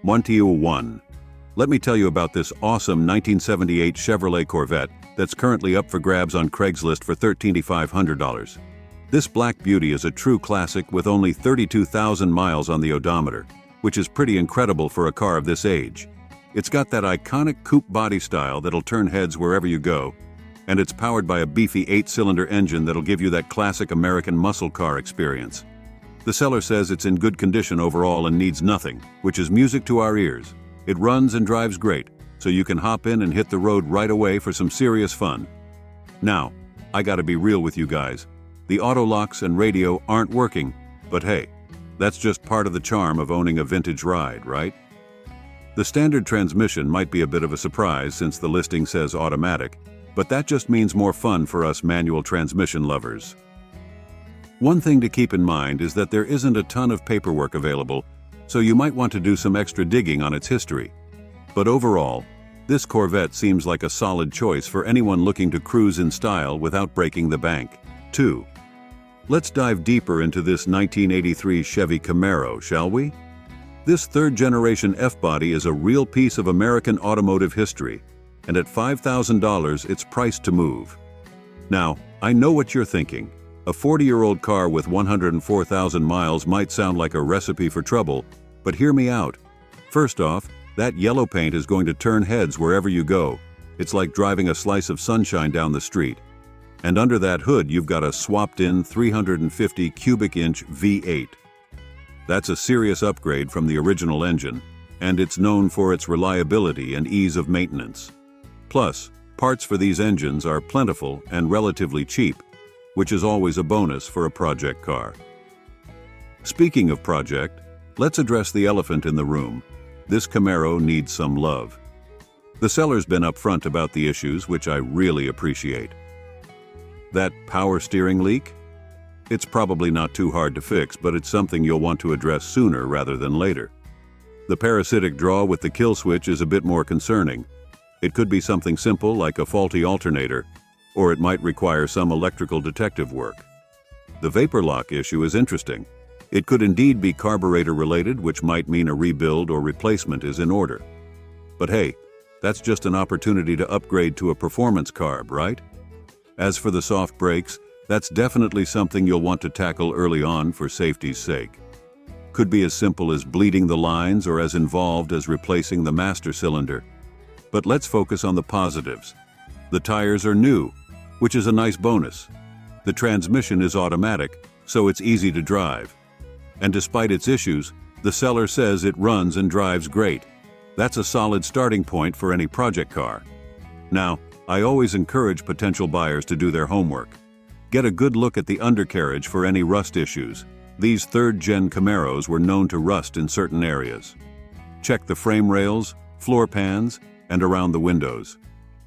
1. Let me tell you about this awesome 1978 Chevrolet Corvette that's currently up for grabs on Craigslist for $13,500. This black beauty is a true classic with only 32,000 miles on the odometer, which is pretty incredible for a car of this age. It's got that iconic coupe body style that'll turn heads wherever you go, and it's powered by a beefy 8-cylinder engine that'll give you that classic American muscle car experience. The seller says it's in good condition overall and needs nothing, which is music to our ears. It runs and drives great, so you can hop in and hit the road right away for some serious fun. Now, I gotta be real with you guys. The auto locks and radio aren't working, but hey, that's just part of the charm of owning a vintage ride, right? The standard transmission might be a bit of a surprise since the listing says automatic, but that just means more fun for us manual transmission lovers. One thing to keep in mind is that there isn't a ton of paperwork available, so you might want to do some extra digging on its history. But overall, this Corvette seems like a solid choice for anyone looking to cruise in style without breaking the bank. 2. Let's dive deeper into this 1983 Chevy Camaro, shall we? This third-generation F-body is a real piece of American automotive history, and at $5,000 it's priced to move. Now, I know what you're thinking. A 40-year-old car with 104,000 miles might sound like a recipe for trouble, but hear me out. First off, that yellow paint is going to turn heads wherever you go. It's like driving a slice of sunshine down the street. And under that hood, you've got a swapped-in 350 cubic inch V8. That's a serious upgrade from the original engine, and it's known for its reliability and ease of maintenance. Plus, parts for these engines are plentiful and relatively cheap, which is always a bonus for a project car. Speaking of project, let's address the elephant in the room. This Camaro needs some love. The seller's been upfront about the issues, which I really appreciate. That power steering leak? It's probably not too hard to fix, but it's something you'll want to address sooner rather than later. The parasitic draw with the kill switch is a bit more concerning. It could be something simple like a faulty alternator, or it might require some electrical detective work. The vapor lock issue is interesting. It could indeed be carburetor related, which might mean a rebuild or replacement is in order. But hey, that's just an opportunity to upgrade to a performance carb, right? As for the soft brakes, that's definitely something you'll want to tackle early on for safety's sake. Could be as simple as bleeding the lines or as involved as replacing the master cylinder. But let's focus on the positives. The tires are new, which is a nice bonus. The transmission is automatic, so it's easy to drive. And despite its issues, the seller says it runs and drives great. That's a solid starting point for any project car. Now, I always encourage potential buyers to do their homework. Get a good look at the undercarriage for any rust issues. These third-gen Camaros were known to rust in certain areas. Check the frame rails, floor pans, and around the windows.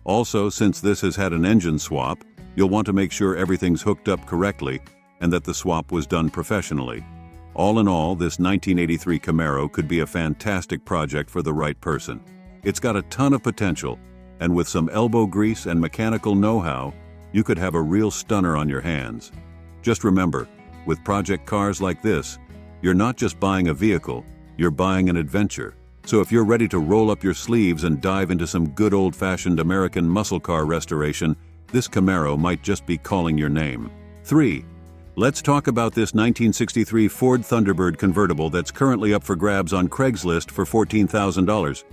Also, since this has had an engine swap, you'll want to make sure everything's hooked up correctly and that the swap was done professionally. All in all, this 1983 Camaro could be a fantastic project for the right person. It's got a ton of potential, and with some elbow grease and mechanical know-how, you could have a real stunner on your hands. Just remember, with project cars like this, you're not just buying a vehicle, you're buying an adventure. So if you're ready to roll up your sleeves and dive into some good old-fashioned American muscle car restoration, this Camaro might just be calling your name. 3. Let's talk about this 1963 Ford Thunderbird convertible that's currently up for grabs on Craigslist for $14,000.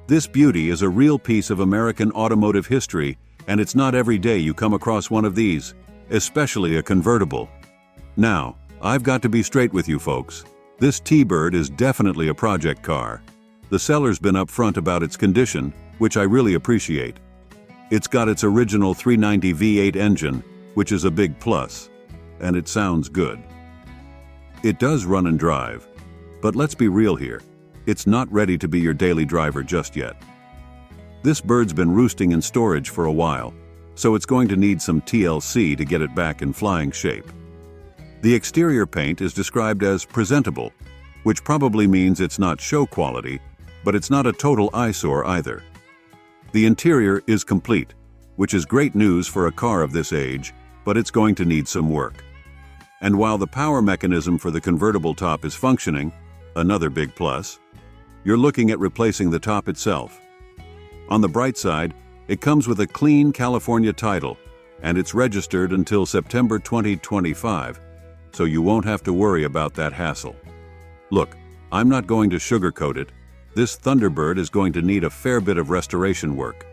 This beauty is a real piece of American automotive history, and it's not every day you come across one of these, especially a convertible. Now, I've got to be straight with you folks. This T-Bird is definitely a project car. The seller's been upfront about its condition, which I really appreciate. It's got its original 390 V8 engine, which is a big plus, and it sounds good. It does run and drive, but let's be real here. It's not ready to be your daily driver just yet. This bird's been roosting in storage for a while, so it's going to need some TLC to get it back in flying shape. The exterior paint is described as presentable, which probably means it's not show quality, but it's not a total eyesore either. The interior is complete, which is great news for a car of this age, but it's going to need some work. And while the power mechanism for the convertible top is functioning, another big plus, you're looking at replacing the top itself. On the bright side, it comes with a clean California title, and it's registered until September 2025, so you won't have to worry about that hassle. Look, I'm not going to sugarcoat it. This Thunderbird is going to need a fair bit of restoration work.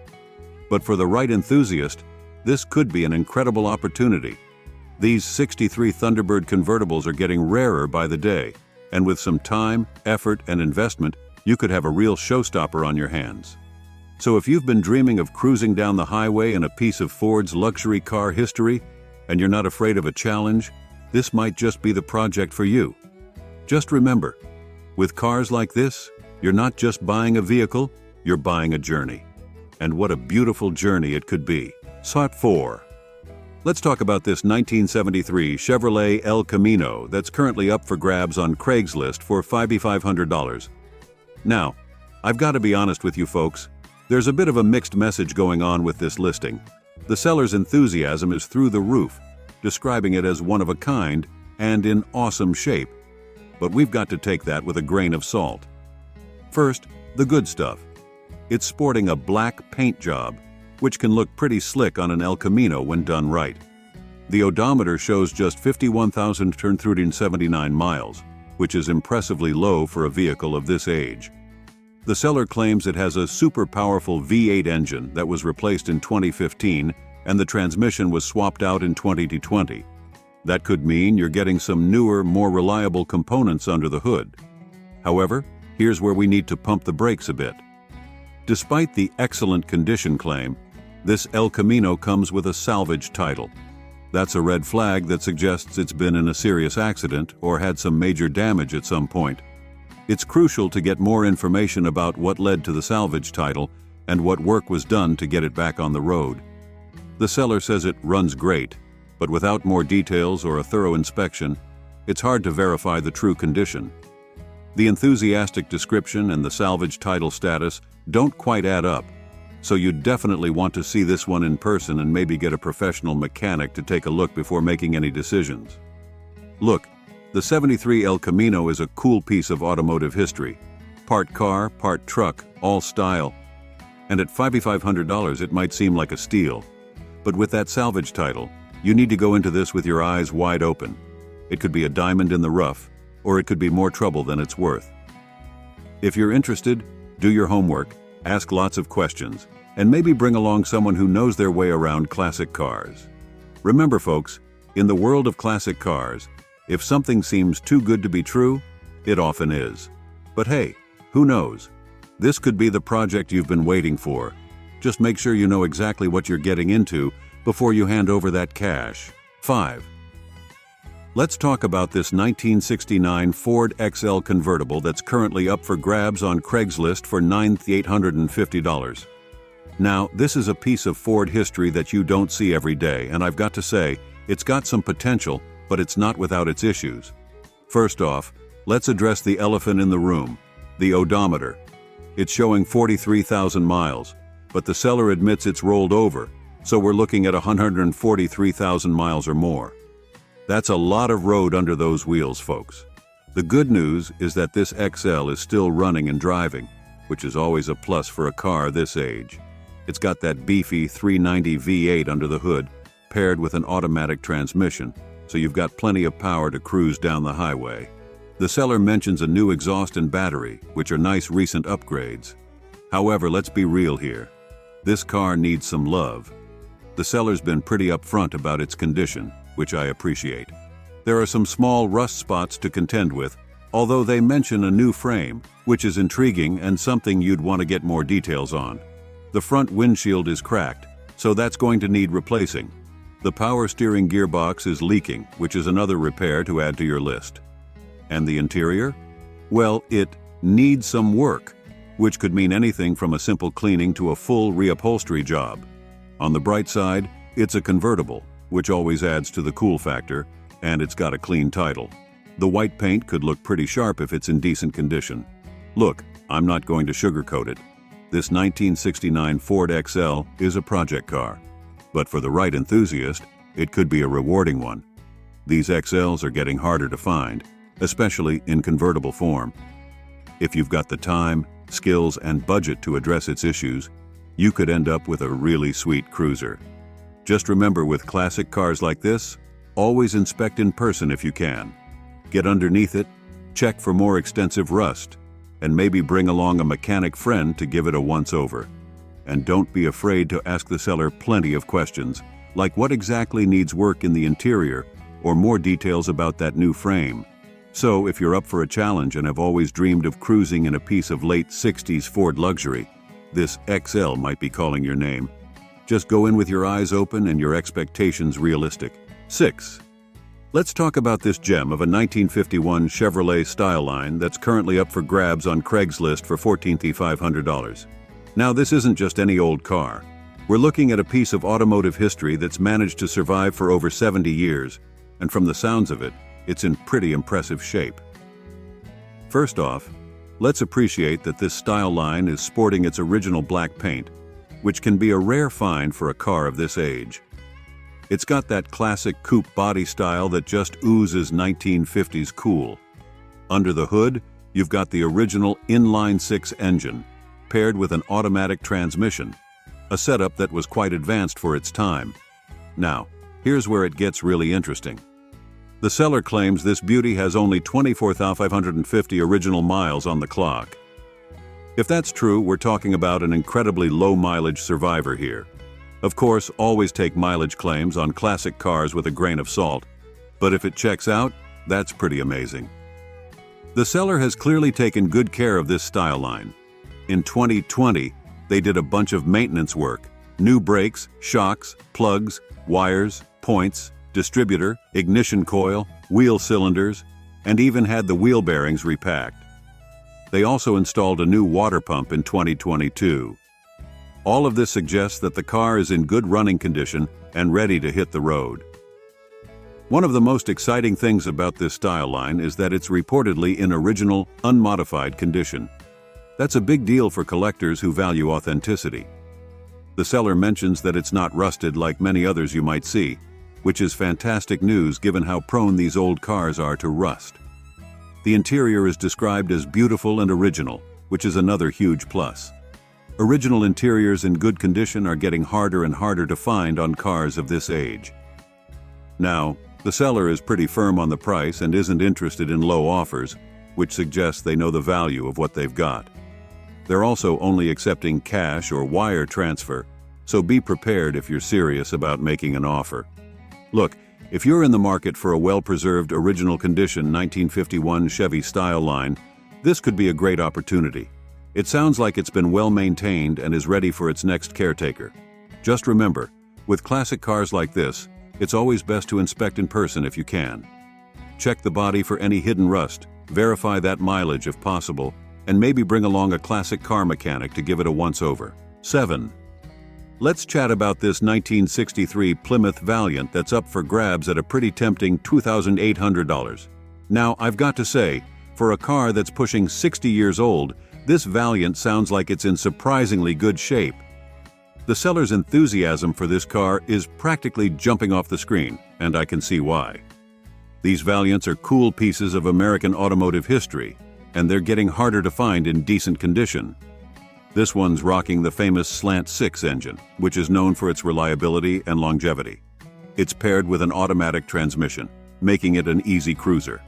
But for the right enthusiast, this could be an incredible opportunity. These 63 Thunderbird convertibles are getting rarer by the day, and with some time, effort, and investment, you could have a real showstopper on your hands. So if you've been dreaming of cruising down the highway in a piece of Ford's luxury car history, and you're not afraid of a challenge, this might just be the project for you. Just remember, with cars like this, you're not just buying a vehicle, you're buying a journey. And what a beautiful journey it could be. Slot 4. Let's talk about this 1973 Chevrolet El Camino that's currently up for grabs on Craigslist for $5,500. Now, I've got to be honest with you folks, there's a bit of a mixed message going on with this listing. The seller's enthusiasm is through the roof, describing it as one of a kind and in awesome shape. But we've got to take that with a grain of salt. First, the good stuff. It's sporting a black paint job, which can look pretty slick on an El Camino when done right. The odometer shows just 51,379 miles, which is impressively low for a vehicle of this age. The seller claims it has a super powerful V8 engine that was replaced in 2015 and the transmission was swapped out in 2020. That could mean you're getting some newer, more reliable components under the hood. However, here's where we need to pump the brakes a bit. Despite the excellent condition claim, this El Camino comes with a salvage title. That's a red flag that suggests it's been in a serious accident or had some major damage at some point. It's crucial to get more information about what led to the salvage title and what work was done to get it back on the road. The seller says it runs great, but without more details or a thorough inspection, it's hard to verify the true condition. The enthusiastic description and the salvage title status don't quite add up, so you definitely want to see this one in person and maybe get a professional mechanic to take a look before making any decisions. Look, the 73 El Camino is a cool piece of automotive history. Part car, part truck, all style. And at $5,500 it might seem like a steal. But with that salvage title, you need to go into this with your eyes wide open. It could be a diamond in the rough, or it could be more trouble than it's worth. If you're interested, do your homework, ask lots of questions, and maybe bring along someone who knows their way around classic cars. Remember folks, in the world of classic cars, if something seems too good to be true, it often is. But hey, who knows? This could be the project you've been waiting for. Just make sure you know exactly what you're getting into before you hand over that cash. 5. Let's talk about this 1969 Ford XL convertible that's currently up for grabs on Craigslist for $9,850. Now, this is a piece of Ford history that you don't see every day, and I've got to say, it's got some potential, but it's not without its issues. First off, let's address the elephant in the room, the odometer. It's showing 43,000 miles, but the seller admits it's rolled over, so we're looking at 143,000 miles or more. That's a lot of road under those wheels, folks. The good news is that this XL is still running and driving, which is always a plus for a car this age. It's got that beefy 390 V8 under the hood, paired with an automatic transmission, so you've got plenty of power to cruise down the highway. The seller mentions a new exhaust and battery, which are nice recent upgrades. However, let's be real here. This car needs some love. The seller's been pretty upfront about its condition, which I appreciate. There are some small rust spots to contend with, although they mention a new frame, which is intriguing and something you'd want to get more details on. The front windshield is cracked, so that's going to need replacing. The power steering gearbox is leaking, which is another repair to add to your list. And the interior? Well, it needs some work, which could mean anything from a simple cleaning to a full reupholstery job. On the bright side, it's a convertible, which always adds to the cool factor, and it's got a clean title. The white paint could look pretty sharp if it's in decent condition. Look, I'm not going to sugarcoat it. This 1969 Ford XL is a project car. But for the right enthusiast, it could be a rewarding one. These XLs are getting harder to find, especially in convertible form. If you've got the time, skills, and budget to address its issues, you could end up with a really sweet cruiser. Just remember, with classic cars like this, always inspect in person if you can. Get underneath it, check for more extensive rust, and maybe bring along a mechanic friend to give it a once-over. And don't be afraid to ask the seller plenty of questions, like what exactly needs work in the interior, or more details about that new frame. So, if you're up for a challenge and have always dreamed of cruising in a piece of late 60s Ford luxury, this XL might be calling your name. Just go in with your eyes open and your expectations realistic. 6. Let's talk about this gem of a 1951 Chevrolet Styleline that's currently up for grabs on Craigslist for $14,500. Now, this isn't just any old car. We're looking at a piece of automotive history that's managed to survive for over 70 years, and from the sounds of it, it's in pretty impressive shape. First off, let's appreciate that this Styleline is sporting its original black paint, which can be a rare find for a car of this age. It's got that classic coupe body style that just oozes 1950s cool. Under the hood, you've got the original inline-six engine, paired with an automatic transmission, a setup that was quite advanced for its time. Now, here's where it gets really interesting. The seller claims this beauty has only 24,550 original miles on the clock. If that's true, we're talking about an incredibly low-mileage survivor here. Of course, always take mileage claims on classic cars with a grain of salt, but if it checks out, that's pretty amazing. The seller has clearly taken good care of this Styleline. In 2020, they did a bunch of maintenance work: new brakes, shocks, plugs, wires, points, distributor, ignition coil, wheel cylinders, and even had the wheel bearings repacked. They also installed a new water pump in 2022. All of this suggests that the car is in good running condition and ready to hit the road. One of the most exciting things about this Styleline is that it's reportedly in original, unmodified condition. That's a big deal for collectors who value authenticity. The seller mentions that it's not rusted like many others you might see, which is fantastic news given how prone these old cars are to rust. The interior is described as beautiful and original, which is another huge plus. Original interiors in good condition are getting harder and harder to find on cars of this age. Now, the seller is pretty firm on the price and isn't interested in low offers, which suggests they know the value of what they've got. They're also only accepting cash or wire transfer, so be prepared if you're serious about making an offer. Look, if you're in the market for a well-preserved, original condition 1951 Chevy Styleline, this could be a great opportunity. It sounds like it's been well maintained and is ready for its next caretaker. Just remember, with classic cars like this, it's always best to inspect in person if you can. Check the body for any hidden rust, verify that mileage if possible, and maybe bring along a classic car mechanic to give it a once-over. 7. Let's chat about this 1963 Plymouth Valiant that's up for grabs at a pretty tempting $2,800. Now, I've got to say, for a car that's pushing 60 years old, this Valiant sounds like it's in surprisingly good shape. The seller's enthusiasm for this car is practically jumping off the screen, and I can see why. These Valiants are cool pieces of American automotive history, and they're getting harder to find in decent condition. This one's rocking the famous Slant 6 engine, which is known for its reliability and longevity. It's paired with an automatic transmission, making it an easy cruiser.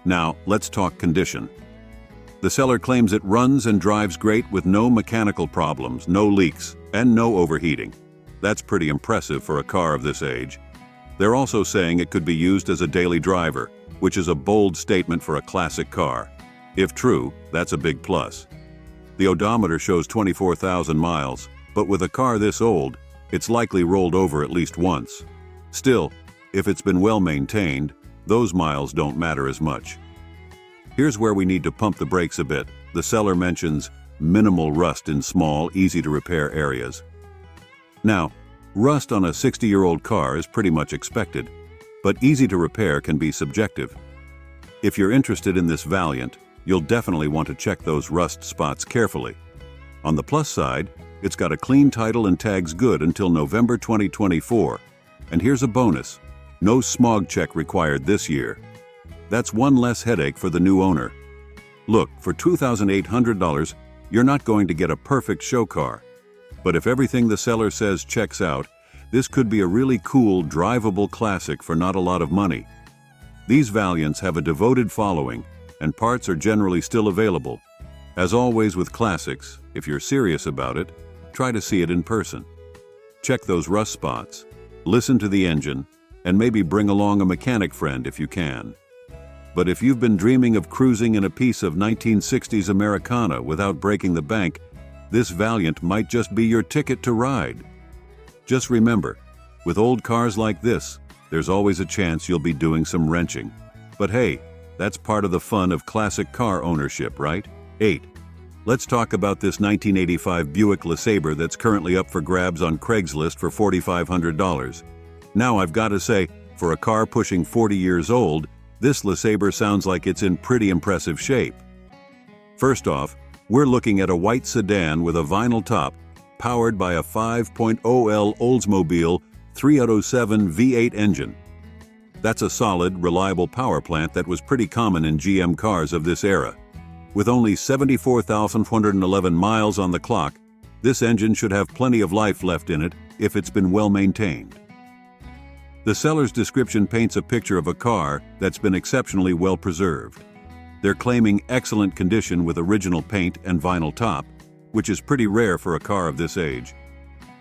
Now, let's talk condition. The seller claims it runs and drives great with no mechanical problems, no leaks, and no overheating. That's pretty impressive for a car of this age. They're also saying it could be used as a daily driver, which is a bold statement for a classic car. If true, that's a big plus. The odometer shows 24,000 miles, but with a car this old, it's likely rolled over at least once. Still, if it's been well maintained, those miles don't matter as much. Here's where we need to pump the brakes a bit. The seller mentions minimal rust in small, easy-to-repair areas. Now, rust on a 60-year-old car is pretty much expected, but easy to repair can be subjective. If you're interested in this Valiant, you'll definitely want to check those rust spots carefully. On the plus side, it's got a clean title and tags good until November 2024. And here's a bonus: no smog check required this year. That's one less headache for the new owner. Look, for $2,800, you're not going to get a perfect show car. But if everything the seller says checks out, this could be a really cool, drivable classic for not a lot of money. These Valiants have a devoted following, and parts are generally still available. As always with classics, if you're serious about it, try to see it in person. Check those rust spots, listen to the engine, and maybe bring along a mechanic friend if you can. But if you've been dreaming of cruising in a piece of 1960s Americana without breaking the bank, this Valiant might just be your ticket to ride. Just remember, with old cars like this, there's always a chance you'll be doing some wrenching. But hey, that's part of the fun of classic car ownership, right? 8. Let's talk about this 1985 Buick LeSabre that's currently up for grabs on Craigslist for $4,500. Now I've got to say, for a car pushing 40 years old, this LeSabre sounds like it's in pretty impressive shape. First off, we're looking at a white sedan with a vinyl top, powered by a 5.0L Oldsmobile 307 V8 engine. That's a solid, reliable power plant that was pretty common in GM cars of this era. With only 74,411 miles on the clock, this engine should have plenty of life left in it if it's been well maintained. The seller's description paints a picture of a car that's been exceptionally well preserved. They're claiming excellent condition with original paint and vinyl top, which is pretty rare for a car of this age.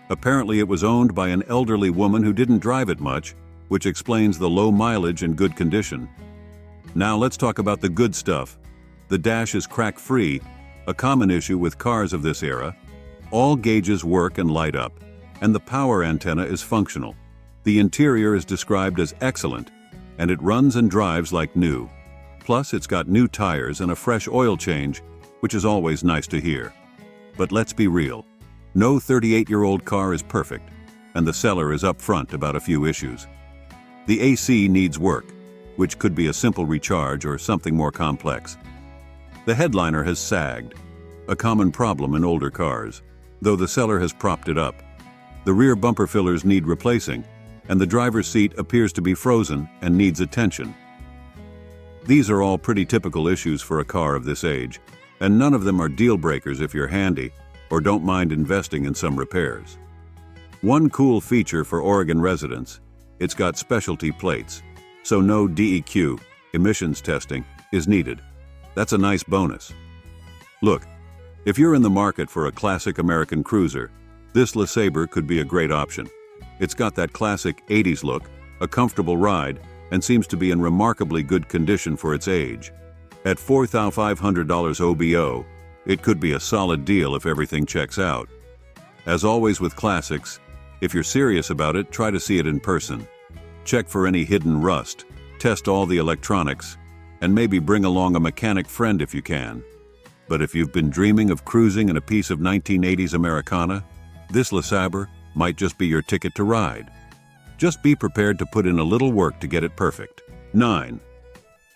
Apparently it was owned by an elderly woman who didn't drive it much, which explains the low mileage and good condition. Now let's talk about the good stuff. The dash is crack-free, a common issue with cars of this era. All gauges work and light up, and the power antenna is functional. The interior is described as excellent, and it runs and drives like new. Plus, it's got new tires and a fresh oil change, which is always nice to hear. But let's be real. No 38-year-old car is perfect, and the seller is upfront about a few issues. The AC needs work, which could be a simple recharge or something more complex. The headliner has sagged, a common problem in older cars, though the seller has propped it up. The rear bumper fillers need replacing, and the driver's seat appears to be frozen and needs attention. These are all pretty typical issues for a car of this age, and none of them are deal breakers if you're handy or don't mind investing in some repairs. One cool feature for Oregon residents, it's got specialty plates, so no DEQ, emissions testing, is needed. That's a nice bonus. Look, if you're in the market for a classic American cruiser, this LeSabre could be a great option. It's got that classic 80s look, a comfortable ride, and seems to be in remarkably good condition for its age. At $4,500 OBO, it could be a solid deal if everything checks out. As always with classics, if you're serious about it, try to see it in person. Check for any hidden rust, test all the electronics, and maybe bring along a mechanic friend if you can. But if you've been dreaming of cruising in a piece of 1980s Americana, this LeSabre might just be your ticket to ride. Just be prepared to put in a little work to get it perfect. 9.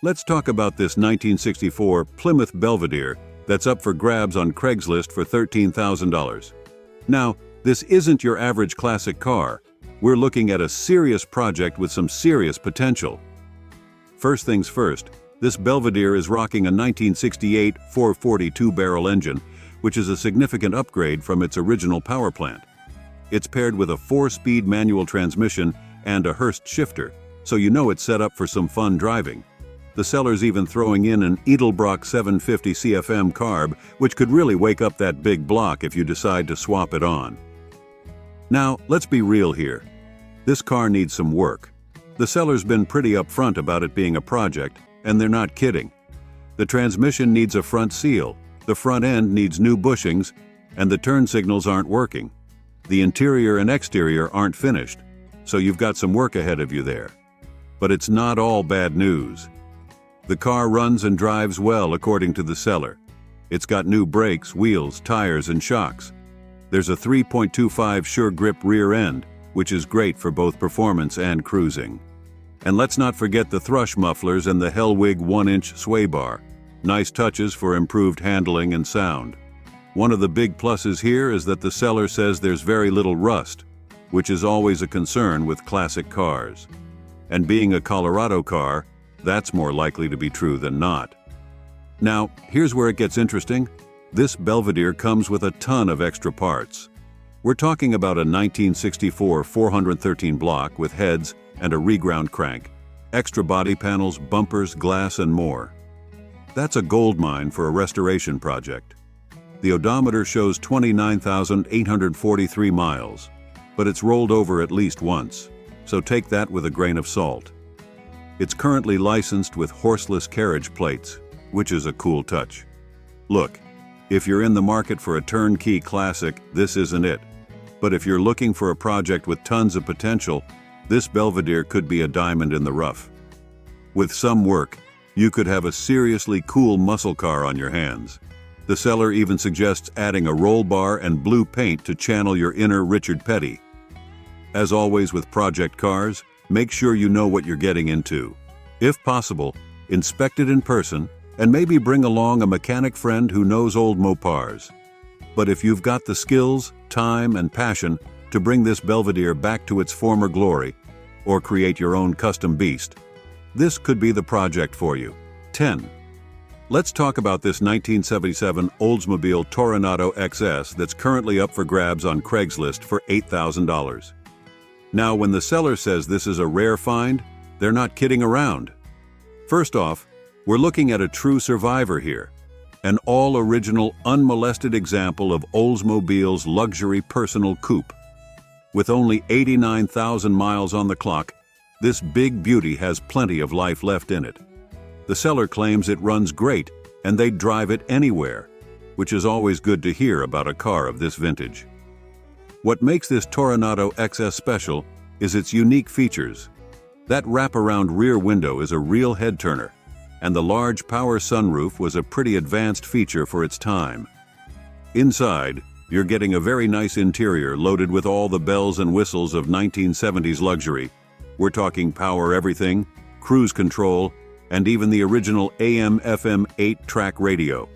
Let's talk about this 1964 Plymouth Belvedere that's up for grabs on Craigslist for $13,000. Now, this isn't your average classic car. We're looking at a serious project with some serious potential. First things first, this Belvedere is rocking a 1968 442-barrel engine, which is a significant upgrade from its original power plant. It's paired with a 4-speed manual transmission and a Hurst shifter, so you know it's set up for some fun driving. The seller's even throwing in an Edelbrock 750 CFM carb, which could really wake up that big block if you decide to swap it on. Now, let's be real here. This car needs some work. The seller's been pretty upfront about it being a project, and they're not kidding. The transmission needs a front seal, the front end needs new bushings, and the turn signals aren't working. The interior and exterior aren't finished, so you've got some work ahead of you there. But it's not all bad news. The car runs and drives well according to the seller. It's got new brakes, wheels, tires, and shocks. There's a 3.25 Sure Grip rear end, which is great for both performance and cruising. And let's not forget the thrush mufflers and the Hellwig 1-inch sway bar. Nice touches for improved handling and sound. One of the big pluses here is that the seller says there's very little rust, which is always a concern with classic cars. And being a Colorado car, that's more likely to be true than not. Now, here's where it gets interesting. This Belvedere comes with a ton of extra parts. We're talking about a 1964 413 block with heads and a reground crank, extra body panels, bumpers, glass, and more. That's a gold mine for a restoration project. The odometer shows 29,843 miles, but it's rolled over at least once, so take that with a grain of salt. It's currently licensed with horseless carriage plates, which is a cool touch. Look, if you're in the market for a turnkey classic, this isn't it. But if you're looking for a project with tons of potential, this Belvedere could be a diamond in the rough. With some work, you could have a seriously cool muscle car on your hands. The seller even suggests adding a roll bar and blue paint to channel your inner Richard Petty. As always with project cars, make sure you know what you're getting into. If possible, inspect it in person and maybe bring along a mechanic friend who knows old Mopars. But if you've got the skills, time, and passion to bring this Belvedere back to its former glory, or create your own custom beast, this could be the project for you. 10. Let's talk about this 1977 Oldsmobile Toronado XS that's currently up for grabs on Craigslist for $8,000. Now, when the seller says this is a rare find, they're not kidding around. First off, we're looking at a true survivor here, an all-original, unmolested example of Oldsmobile's luxury personal coupe. With only 89,000 miles on the clock, this big beauty has plenty of life left in it. The seller claims it runs great and they'd drive it anywhere, which is always good to hear about a car of this vintage. What makes this Toronado XS special is its unique features. That wraparound rear window is a real head-turner, and the large power sunroof was a pretty advanced feature for its time. Inside, you're getting a very nice interior loaded with all the bells and whistles of 1970s luxury. We're talking power everything, cruise control, and even the original AM/FM 8-track radio.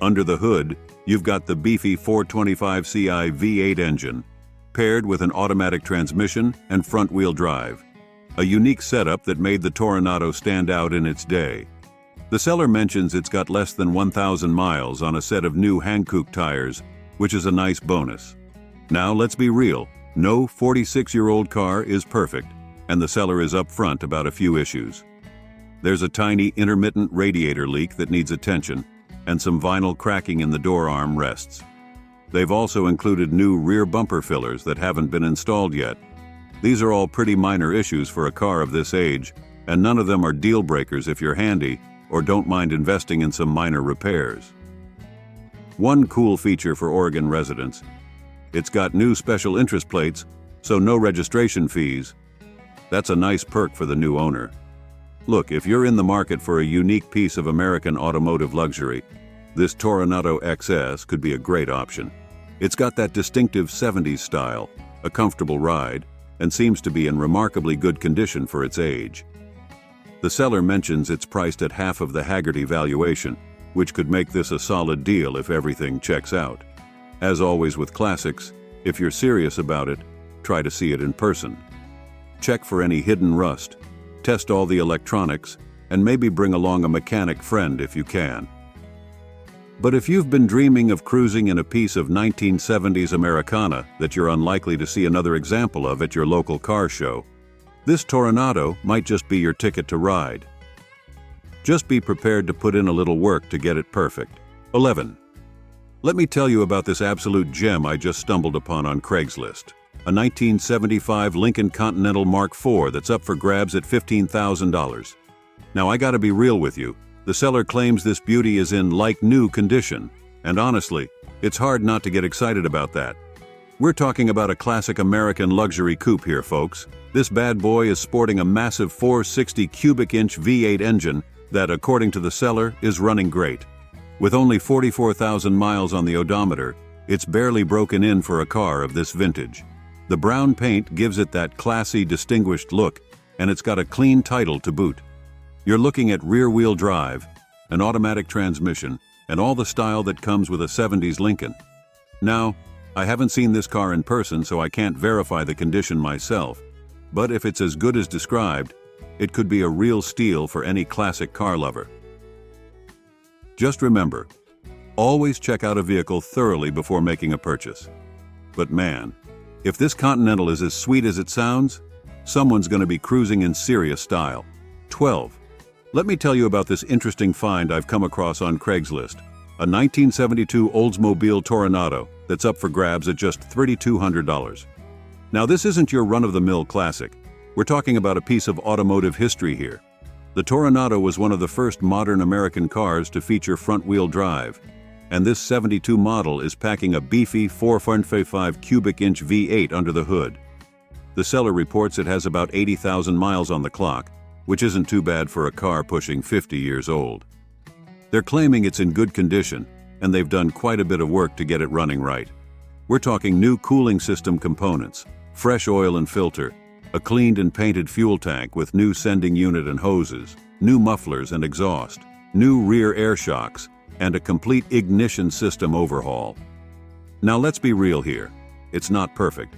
Under the hood, you've got the beefy 425ci V8 engine, paired with an automatic transmission and front-wheel drive. A unique setup that made the Toronado stand out in its day. The seller mentions it's got less than 1,000 miles on a set of new Hankook tires, which is a nice bonus. Now let's be real, no 46-year-old car is perfect, and the seller is upfront about a few issues. There's a tiny intermittent radiator leak that needs attention, and some vinyl cracking in the door arm rests. They've also included new rear bumper fillers that haven't been installed yet. These are all pretty minor issues for a car of this age, and none of them are deal breakers if you're handy or don't mind investing in some minor repairs. One cool feature for Oregon residents: it's got new special interest plates, so no registration fees. That's a nice perk for the new owner. Look, if you're in the market for a unique piece of American automotive luxury, this Toronado XS could be a great option. It's got that distinctive 70s style, a comfortable ride, and seems to be in remarkably good condition for its age. The seller mentions it's priced at half of the Haggerty valuation, which could make this a solid deal if everything checks out. As always with classics, if you're serious about it, try to see it in person. Check for any hidden rust, test all the electronics, and maybe bring along a mechanic friend if you can. But if you've been dreaming of cruising in a piece of 1970s Americana that you're unlikely to see another example of at your local car show, this Toronado might just be your ticket to ride. Just be prepared to put in a little work to get it perfect. 11. Let me tell you about this absolute gem I just stumbled upon on Craigslist. A 1975 Lincoln Continental Mark IV that's up for grabs at $15,000. Now I gotta be real with you. The seller claims this beauty is in like-new condition, and honestly, it's hard not to get excited about that. We're talking about a classic American luxury coupe here, folks. This bad boy is sporting a massive 460 cubic inch V8 engine that, according to the seller, is running great. With only 44,000 miles on the odometer, it's barely broken in for a car of this vintage. The brown paint gives it that classy, distinguished look, and it's got a clean title to boot. You're looking at rear-wheel drive, an automatic transmission, and all the style that comes with a 70s Lincoln. Now, I haven't seen this car in person, so I can't verify the condition myself, but if it's as good as described, it could be a real steal for any classic car lover. Just remember, always check out a vehicle thoroughly before making a purchase. But man, if this Continental is as sweet as it sounds, someone's going to be cruising in serious style. 12. Let me tell you about this interesting find I've come across on Craigslist. A 1972 Oldsmobile Toronado that's up for grabs at just $3,200. Now this isn't your run-of-the-mill classic. We're talking about a piece of automotive history here. The Toronado was one of the first modern American cars to feature front-wheel drive, and this 72 model is packing a beefy 4.55 cubic inch V8 under the hood. The seller reports it has about 80,000 miles on the clock, which isn't too bad for a car pushing 50 years old. They're claiming it's in good condition, and they've done quite a bit of work to get it running right. We're talking new cooling system components, fresh oil and filter, a cleaned and painted fuel tank with new sending unit and hoses, new mufflers and exhaust, new rear air shocks, and a complete ignition system overhaul. Now let's be real here. It's not perfect.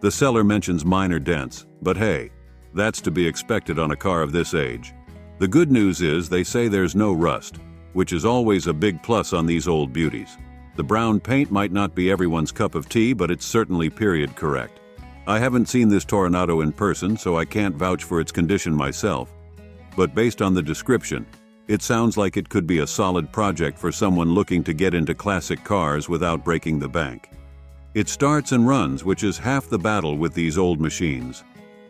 The seller mentions minor dents, but hey, that's to be expected on a car of this age. The good news is they say there's no rust, which is always a big plus on these old beauties. The brown paint might not be everyone's cup of tea, but it's certainly period correct. I haven't seen this Toronado in person, so I can't vouch for its condition myself. But based on the description, it sounds like it could be a solid project for someone looking to get into classic cars without breaking the bank. It starts and runs, which is half the battle with these old machines.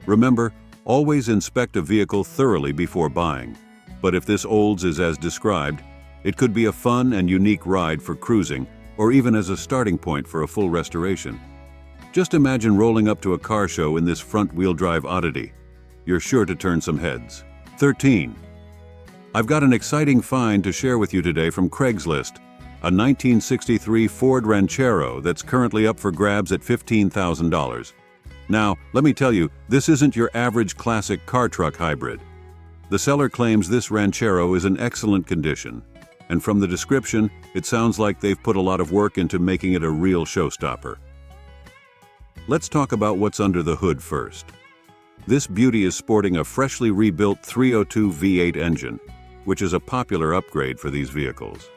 Remember, always inspect a vehicle thoroughly before buying. But if this Olds is as described, it could be a fun and unique ride for cruising, or even as a starting point for a full restoration. Just imagine rolling up to a car show in this front-wheel drive oddity. You're sure to turn some heads. 13. I've got an exciting find to share with you today from Craigslist, a 1963 Ford Ranchero that's currently up for grabs at $15,000. Now, let me tell you, this isn't your average classic car-truck hybrid. The seller claims this Ranchero is in excellent condition, and from the description, it sounds like they've put a lot of work into making it a real showstopper. Let's talk about what's under the hood first. This beauty is sporting a freshly rebuilt 302 V8 engine, which is a popular upgrade for these vehicles.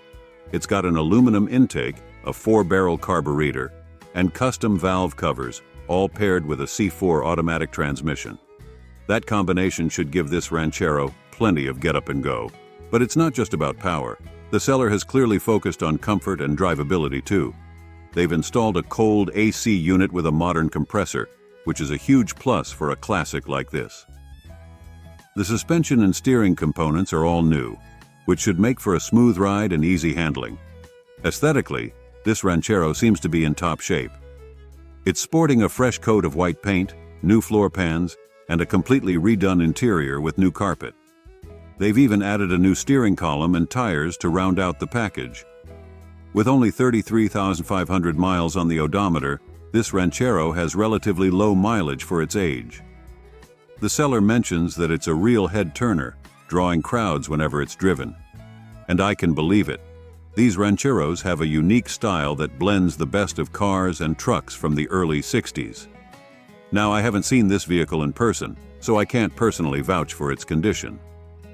It's got an aluminum intake, a 4-barrel carburetor, and custom valve covers, all paired with a C4 automatic transmission. That combination should give this Ranchero plenty of get up and go. But it's not just about power. The seller has clearly focused on comfort and drivability too. They've installed a cold AC unit with a modern compressor, which is a huge plus for a classic like this. The suspension and steering components are all new, which should make for a smooth ride and easy handling. Aesthetically, this Ranchero seems to be in top shape. It's sporting a fresh coat of white paint, new floor pans, and a completely redone interior with new carpet. They've even added a new steering column and tires to round out the package. With only 33,500 miles on the odometer, this Ranchero has relatively low mileage for its age. The seller mentions that it's a real head-turner, drawing crowds whenever it's driven. And I can believe it. These Rancheros have a unique style that blends the best of cars and trucks from the early 60s. Now, I haven't seen this vehicle in person, so I can't personally vouch for its condition.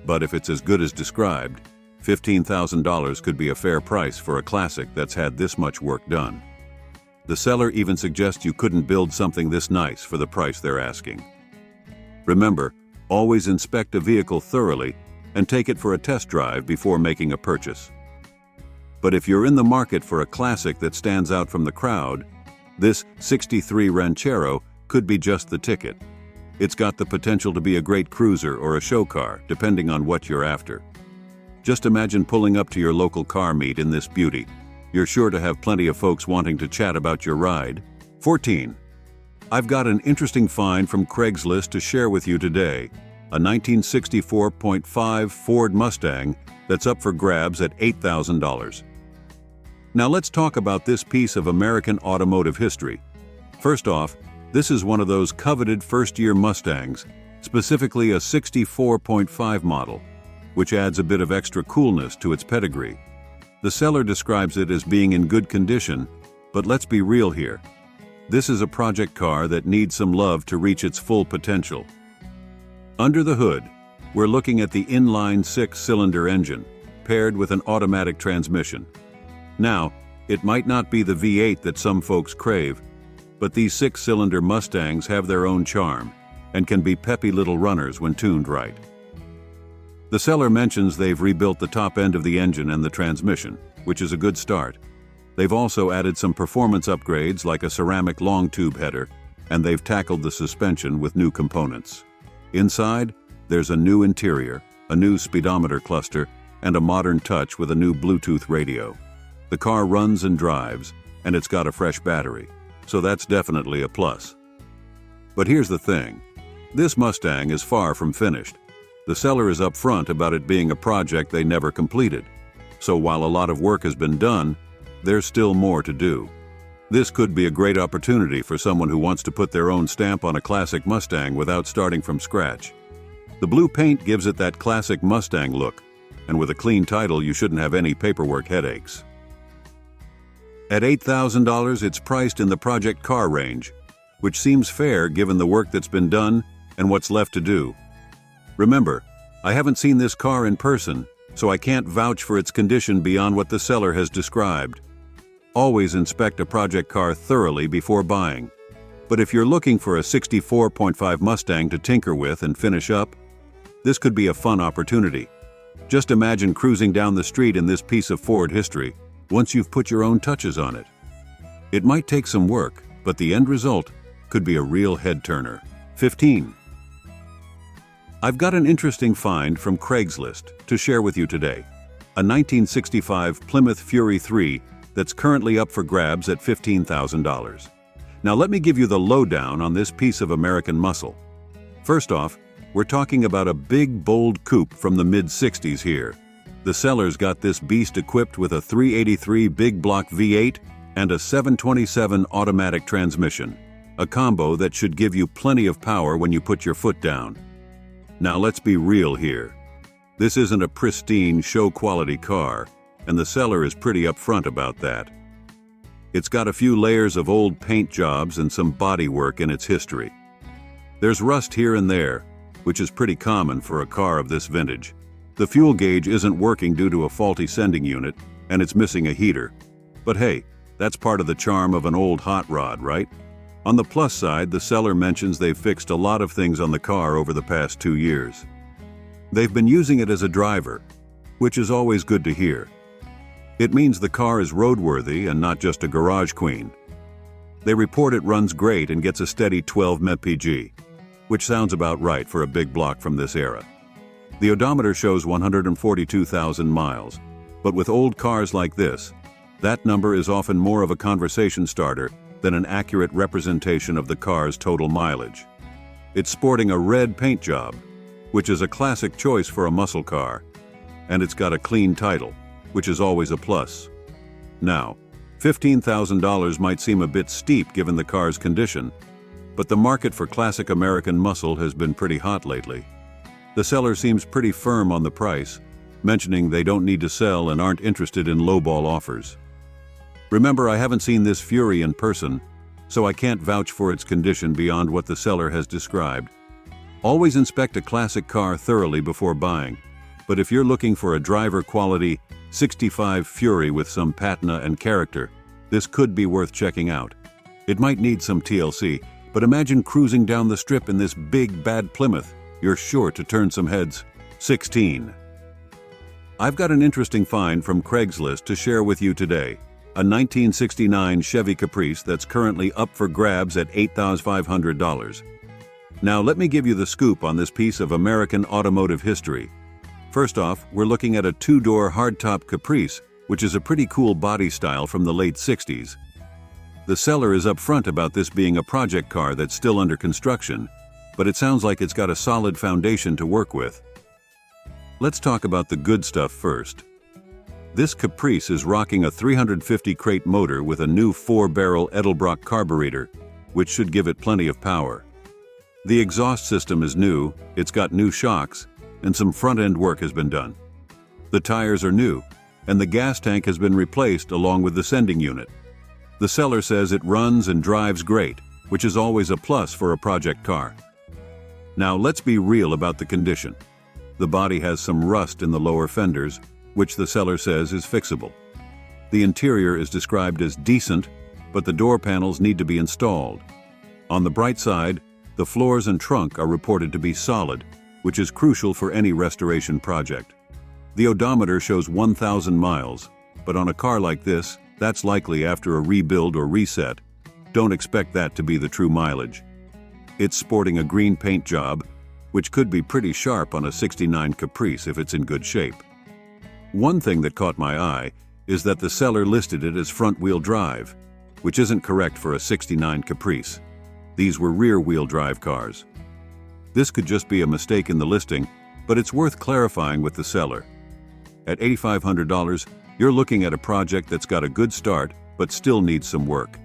But if it's as good as described, $15,000 could be a fair price for a classic that's had this much work done. The seller even suggests you couldn't build something this nice for the price they're asking. Remember, always inspect a vehicle thoroughly and take it for a test drive before making a purchase. But if you're in the market for a classic that stands out from the crowd, this 63 Ranchero could be just the ticket. It's got the potential to be a great cruiser or a show car, depending on what you're after. Just imagine pulling up to your local car meet in this beauty. You're sure to have plenty of folks wanting to chat about your ride. 14. I've got an interesting find from Craigslist to share with you today. A 1964.5 Ford Mustang that's up for grabs at $8,000. Now let's talk about this piece of American automotive history. First off, this is one of those coveted first-year Mustangs, specifically a 64.5 model, which adds a bit of extra coolness to its pedigree. The seller describes it as being in good condition, but let's be real here. This is a project car that needs some love to reach its full potential. Under the hood, we're looking at the inline 6-cylinder engine, paired with an automatic transmission. Now, it might not be the V8 that some folks crave, but these six-cylinder Mustangs have their own charm and can be peppy little runners when tuned right. The seller mentions they've rebuilt the top end of the engine and the transmission, which is a good start. They've also added some performance upgrades like a ceramic long tube header, and they've tackled the suspension with new components. Inside, there's a new interior, a new speedometer cluster, and a modern touch with a new Bluetooth radio. The car runs and drives, and it's got a fresh battery, so that's definitely a plus. But here's the thing. This Mustang is far from finished. The seller is upfront about it being a project they never completed. So while a lot of work has been done, there's still more to do. This could be a great opportunity for someone who wants to put their own stamp on a classic Mustang without starting from scratch. The blue paint gives it that classic Mustang look, and with a clean title, you shouldn't have any paperwork headaches. At $8,000, it's priced in the project car range, which seems fair given the work that's been done and what's left to do. Remember, I haven't seen this car in person, so I can't vouch for its condition beyond what the seller has described. Always inspect a project car thoroughly before buying. But if you're looking for a 64.5 Mustang to tinker with and finish up, this could be a fun opportunity. Just imagine cruising down the street in this piece of Ford history once you've put your own touches on it. It might take some work, but the end result could be a real head-turner. 15. I've got an interesting find from Craigslist to share with you today. A 1965 Plymouth Fury 3 that's currently up for grabs at $15,000. Now let me give you the lowdown on this piece of American muscle. First off, we're talking about a big, bold coupe from the mid-60s here. The seller's got this beast equipped with a 383 big block V8 and a 727 automatic transmission, a combo that should give you plenty of power when you put your foot down. Now let's be real here. This isn't a pristine, show-quality car, and the seller is pretty upfront about that. It's got a few layers of old paint jobs and some body work in its history. There's rust here and there, which is pretty common for a car of this vintage. The fuel gauge isn't working due to a faulty sending unit, and it's missing a heater. But hey, that's part of the charm of an old hot rod, right? On the plus side, the seller mentions they've fixed a lot of things on the car over the past 2 years. They've been using it as a driver, which is always good to hear. It means the car is roadworthy and not just a garage queen. They report it runs great and gets a steady 12 mpg, which sounds about right for a big block from this era. The odometer shows 142,000 miles, but with old cars like this, that number is often more of a conversation starter than an accurate representation of the car's total mileage. It's sporting a red paint job, which is a classic choice for a muscle car, and it's got a clean title, which is always a plus. Now, $15,000 might seem a bit steep given the car's condition, but the market for classic American muscle has been pretty hot lately. The seller seems pretty firm on the price, mentioning they don't need to sell and aren't interested in lowball offers. Remember, I haven't seen this Fury in person, so I can't vouch for its condition beyond what the seller has described. Always inspect a classic car thoroughly before buying, but if you're looking for a driver-quality 65 Fury with some patina and character, this could be worth checking out. It might need some TLC, but imagine cruising down the strip in this big, bad Plymouth. You're sure to turn some heads. 16. I've got an interesting find from Craigslist to share with you today. A 1969 Chevy Caprice that's currently up for grabs at $8,500. Now let me give you the scoop on this piece of American automotive history. First off, we're looking at a two-door hardtop Caprice, which is a pretty cool body style from the late 60s. The seller is upfront about this being a project car that's still under construction, but it sounds like it's got a solid foundation to work with. Let's talk about the good stuff first. This Caprice is rocking a 350 crate motor with a new 4-barrel Edelbrock carburetor, which should give it plenty of power. The exhaust system is new, it's got new shocks, and some front-end work has been done. The tires are new, and the gas tank has been replaced along with the sending unit. The seller says it runs and drives great, which is always a plus for a project car. Now let's be real about the condition. The body has some rust in the lower fenders, which the seller says is fixable. The interior is described as decent, but the door panels need to be installed. On the bright side, the floors and trunk are reported to be solid, which is crucial for any restoration project. The odometer shows 1,000 miles, but on a car like this, that's likely after a rebuild or reset. Don't expect that to be the true mileage. It's sporting a green paint job, which could be pretty sharp on a '69 Caprice if it's in good shape. One thing that caught my eye is that the seller listed it as front-wheel drive, which isn't correct for a '69 Caprice. These were rear-wheel drive cars. This could just be a mistake in the listing, but it's worth clarifying with the seller. At $8,500, you're looking at a project that's got a good start, but still needs some work.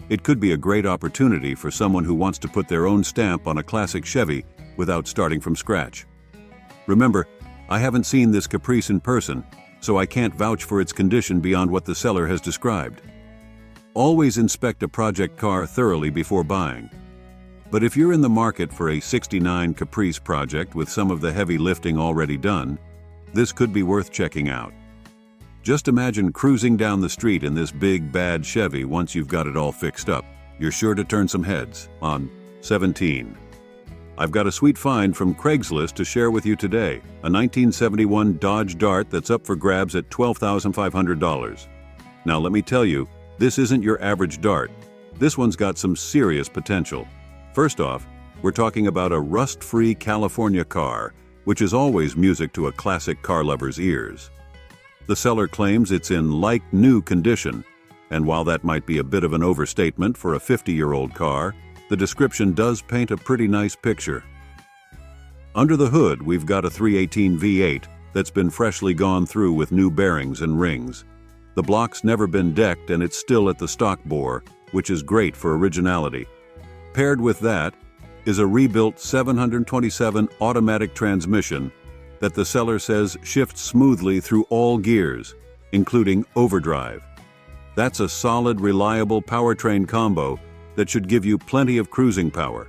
It could be a great opportunity for someone who wants to put their own stamp on a classic Chevy without starting from scratch. Remember, I haven't seen this Caprice in person, so I can't vouch for its condition beyond what the seller has described. Always inspect a project car thoroughly before buying. But if you're in the market for a '69 Caprice project with some of the heavy lifting already done, this could be worth checking out. Just imagine cruising down the street in this big, bad Chevy once you've got it all fixed up. You're sure to turn some heads. On 17. I've got a sweet find from Craigslist to share with you today, a 1971 Dodge Dart that's up for grabs at $12,500. Now let me tell you, this isn't your average Dart. This one's got some serious potential. First off, we're talking about a rust-free California car, which is always music to a classic car lover's ears. The seller claims it's in like-new condition, and while that might be a bit of an overstatement for a 50-year-old car, the description does paint a pretty nice picture. Under the hood, we've got a 318 V8 that's been freshly gone through with new bearings and rings. The block's never been decked and it's still at the stock bore, which is great for originality. Paired with that is a rebuilt 727 automatic transmission that the seller says shifts smoothly through all gears, including overdrive. That's a solid, reliable powertrain combo that should give you plenty of cruising power.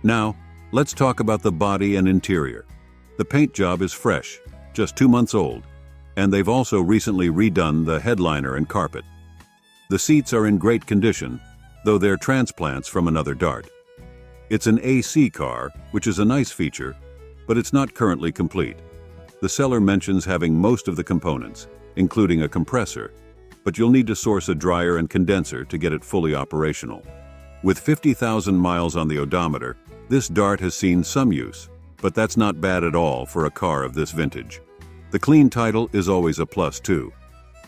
Now, let's talk about the body and interior. The paint job is fresh, just 2 months old, and they've also recently redone the headliner and carpet. The seats are in great condition, though they're transplants from another Dart. It's an AC car, which is a nice feature, but it's not currently complete. The seller mentions having most of the components, including a compressor, but you'll need to source a dryer and condenser to get it fully operational. With 50,000 miles on the odometer, this Dart has seen some use, but that's not bad at all for a car of this vintage. The clean title is always a plus too.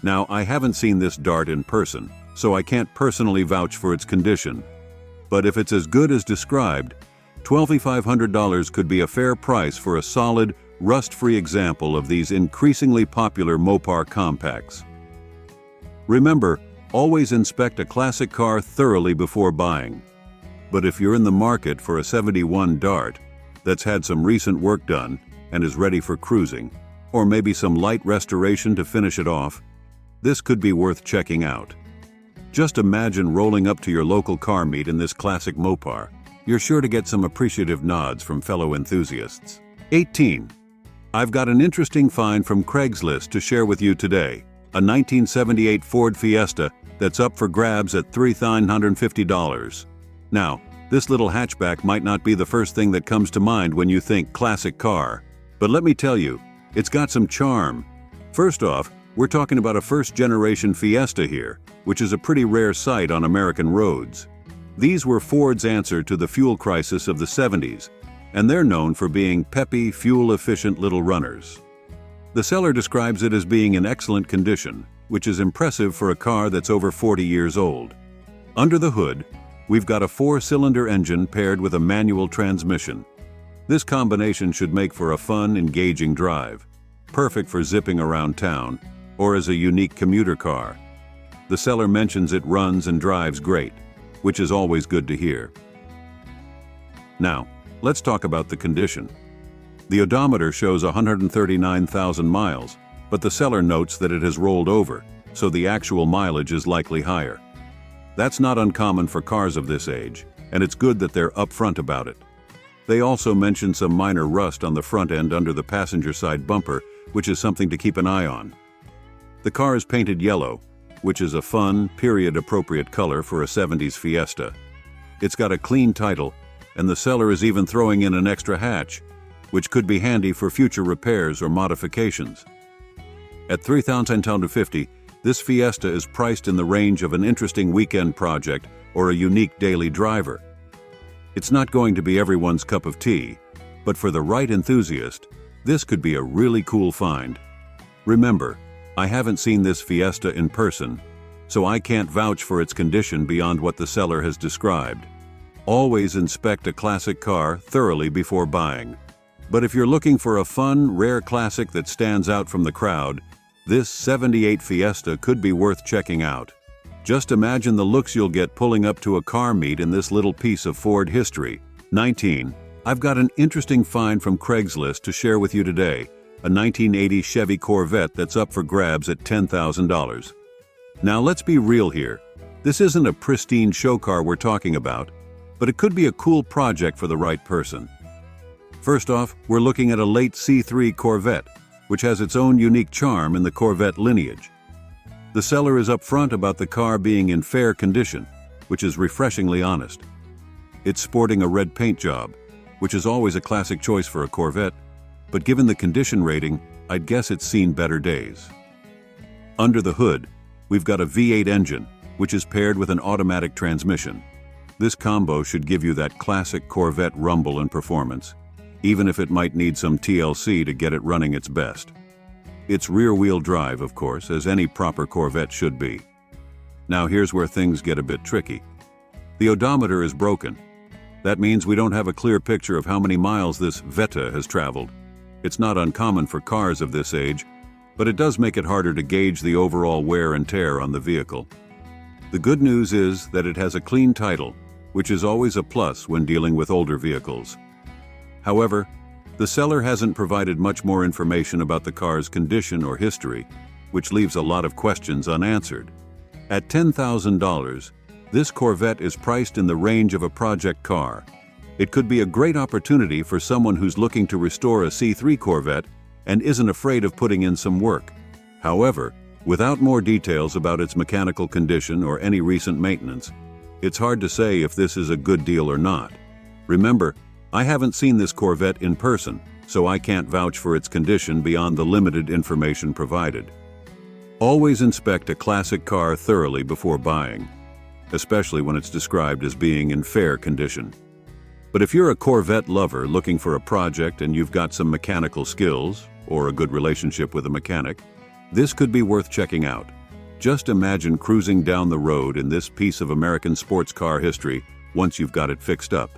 Now, I haven't seen this Dart in person, so I can't personally vouch for its condition. But if it's as good as described, $12,500 could be a fair price for a solid, rust-free example of these increasingly popular Mopar compacts. Remember, always inspect a classic car thoroughly before buying. But if you're in the market for a '71 Dart that's had some recent work done and is ready for cruising, or maybe some light restoration to finish it off, this could be worth checking out. Just imagine rolling up to your local car meet in this classic Mopar. You're sure to get some appreciative nods from fellow enthusiasts. 18. I've got an interesting find from Craigslist to share with you today. A 1978 Ford Fiesta that's up for grabs at $3,950. Now, this little hatchback might not be the first thing that comes to mind when you think classic car, but let me tell you, it's got some charm. First off, we're talking about a first-generation Fiesta here, which is a pretty rare sight on American roads. These were Ford's answer to the fuel crisis of the '70s, and they're known for being peppy, fuel-efficient little runners. The seller describes it as being in excellent condition, which is impressive for a car that's over 40 years old. Under the hood, we've got a 4-cylinder engine paired with a manual transmission. This combination should make for a fun, engaging drive, perfect for zipping around town, or as a unique commuter car. The seller mentions it runs and drives great, which is always good to hear. Now, let's talk about the condition. The odometer shows 139,000 miles, but the seller notes that it has rolled over, so the actual mileage is likely higher. That's not uncommon for cars of this age, and it's good that they're upfront about it. They also mention some minor rust on the front end under the passenger side bumper, which is something to keep an eye on. The car is painted yellow, which is a fun, period-appropriate color for a 70s Fiesta. It's got a clean title, and the seller is even throwing in an extra hatch, which could be handy for future repairs or modifications. At $3,250, this Fiesta is priced in the range of an interesting weekend project or a unique daily driver. It's not going to be everyone's cup of tea, but for the right enthusiast, this could be a really cool find. Remember, I haven't seen this Fiesta in person, so I can't vouch for its condition beyond what the seller has described. Always inspect a classic car thoroughly before buying. But if you're looking for a fun, rare classic that stands out from the crowd, this '78 Fiesta could be worth checking out. Just imagine the looks you'll get pulling up to a car meet in this little piece of Ford history. 19. I've got an interesting find from Craigslist to share with you today, a 1980 Chevy Corvette that's up for grabs at $10,000. Now let's be real here. This isn't a pristine show car we're talking about, but it could be a cool project for the right person. First off, we're looking at a late C3 Corvette, which has its own unique charm in the Corvette lineage. The seller is upfront about the car being in fair condition, which is refreshingly honest. It's sporting a red paint job, which is always a classic choice for a Corvette, but given the condition rating, I'd guess it's seen better days. Under the hood, we've got a V8 engine, which is paired with an automatic transmission. This combo should give you that classic Corvette rumble and performance, even if it might need some TLC to get it running its best. It's rear-wheel drive, of course, as any proper Corvette should be. Now here's where things get a bit tricky. The odometer is broken. That means we don't have a clear picture of how many miles this Vetta has traveled. It's not uncommon for cars of this age, but it does make it harder to gauge the overall wear and tear on the vehicle. The good news is that it has a clean title, which is always a plus when dealing with older vehicles. However, the seller hasn't provided much more information about the car's condition or history, which leaves a lot of questions unanswered. At $10,000, this Corvette is priced in the range of a project car. It could be a great opportunity for someone who's looking to restore a C3 Corvette and isn't afraid of putting in some work. However, without more details about its mechanical condition or any recent maintenance, it's hard to say if this is a good deal or not. Remember, I haven't seen this Corvette in person, so I can't vouch for its condition beyond the limited information provided. Always inspect a classic car thoroughly before buying, especially when it's described as being in fair condition. But if you're a Corvette lover looking for a project and you've got some mechanical skills or a good relationship with a mechanic, this could be worth checking out. Just imagine cruising down the road in this piece of American sports car history once you've got it fixed up.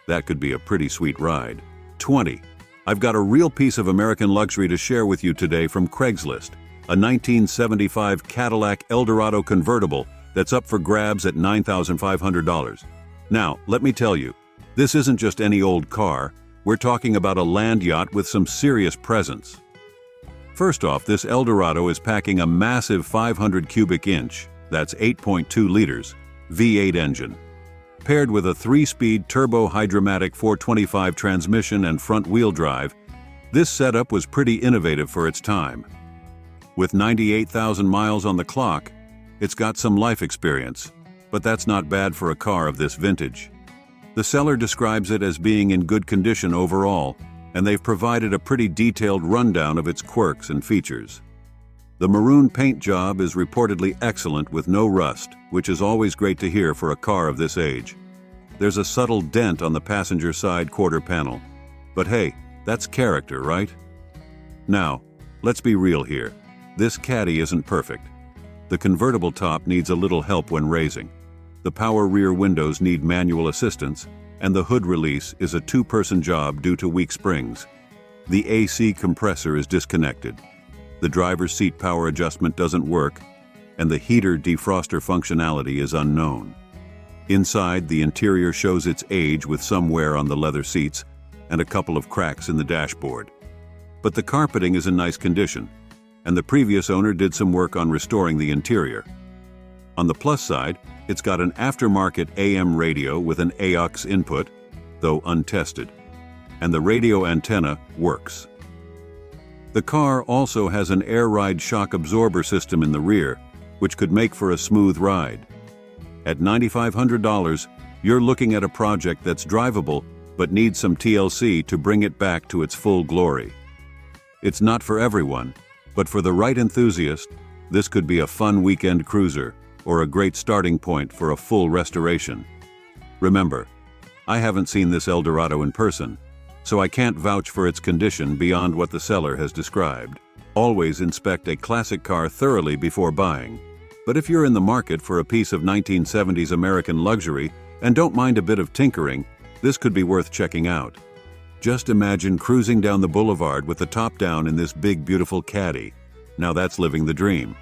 That could be a pretty sweet ride. 20. I've got a real piece of American luxury to share with you today from Craigslist, a 1975 Cadillac Eldorado convertible that's up for grabs at $9,500. Now, let me tell you, this isn't just any old car. We're talking about a land yacht with some serious presence. First off, this Eldorado is packing a massive 500 cubic inch, that's 8.2 liters, V8 engine. Paired with a 3-speed turbo-hydromatic 425 transmission and front-wheel drive, this setup was pretty innovative for its time. With 98,000 miles on the clock, it's got some life experience, but that's not bad for a car of this vintage. The seller describes it as being in good condition overall, and they've provided a pretty detailed rundown of its quirks and features. The maroon paint job is reportedly excellent with no rust, which is always great to hear for a car of this age. There's a subtle dent on the passenger side quarter panel, but hey, that's character, right? Now, let's be real here. This Caddy isn't perfect. The convertible top needs a little help when raising. The power rear windows need manual assistance, and the hood release is a two-person job due to weak springs. The AC compressor is disconnected. The driver's seat power adjustment doesn't work, and the heater defroster functionality is unknown. Inside, the interior shows its age with some wear on the leather seats and a couple of cracks in the dashboard. But the carpeting is in nice condition, and the previous owner did some work on restoring the interior. On the plus side, it's got an aftermarket AM radio with an AUX input, though untested, and the radio antenna works. The car also has an air ride shock absorber system in the rear, which could make for a smooth ride. At $9,500, you're looking at a project that's drivable but needs some TLC to bring it back to its full glory. It's not for everyone, but for the right enthusiast, this could be a fun weekend cruiser or a great starting point for a full restoration. Remember, I haven't seen this Eldorado in person, so I can't vouch for its condition beyond what the seller has described. Always inspect a classic car thoroughly before buying. But if you're in the market for a piece of 1970s American luxury and don't mind a bit of tinkering, this could be worth checking out. Just imagine cruising down the boulevard with the top down in this big, beautiful Caddy. Now that's living the dream.